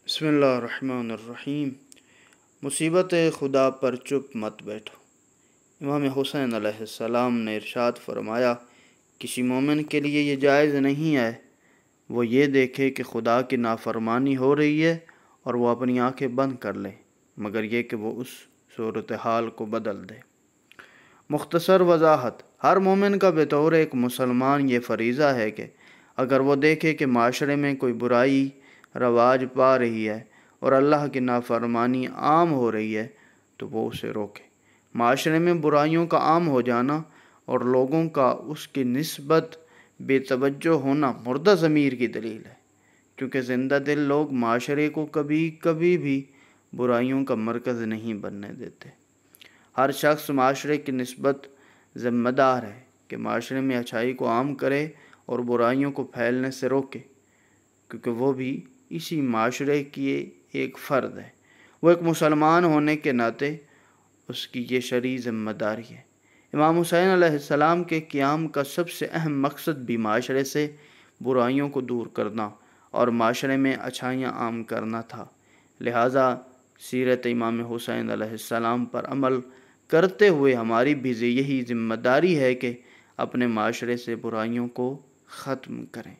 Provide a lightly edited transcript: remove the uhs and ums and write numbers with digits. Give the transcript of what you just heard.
بسم اللہ الرحمن الرحیم۔ مصیبت خدا پر چپ مت بیٹھو۔ امام حسین علیہ السلام نے ارشاد فرمایا، کسی مومن کے لیے یہ جائز نہیں ہے وہ یہ دیکھے کہ خدا کی نافرمانی ہو رہی ہے اور وہ اپنی آنکھیں بند کر لے، مگر یہ کہ وہ اس صورتحال کو بدل دے۔ مختصر وضاحت: ہر مومن کا بطور ایک مسلمان یہ فریضہ ہے کہ اگر وہ دیکھے کہ معاشرے میں کوئی برائی رواج پا رہی ہے اور اللہ کی نافرمانی عام ہو رہی ہے تو وہ اسے روکے۔ معاشرے میں برائیوں کا عام ہو جانا اور لوگوں کا اس کی نسبت بے توجہ ہونا مردہ ضمیر کی دلیل ہے، کیونکہ زندہ دل لوگ معاشرے کو کبھی بھی برائیوں کا مرکز نہیں بننے دیتے۔ ہر شخص معاشرے کی نسبت ذمہ دار ہے کہ معاشرے میں اچھائی کو عام کرے اور برائیوں کو پھیلنے سے روکے، کیونکہ وہ بھی اسی معاشرے کی ایک فرد ہے۔ وہ ایک مسلمان ہونے کے ناطے اس کی یہ شرعی ذمہ داری ہے۔ امام حسین علیہ السلام کے قیام کا سب سے اہم مقصد بھی معاشرے سے برائیوں کو دور کرنا اور معاشرے میں اچھائیاں عام کرنا تھا، لہٰذا سیرت امام حسین علیہ السلام پر عمل کرتے ہوئے ہماری بھی یہی ذمہ داری ہے کہ اپنے معاشرے سے برائیوں کو ختم کریں۔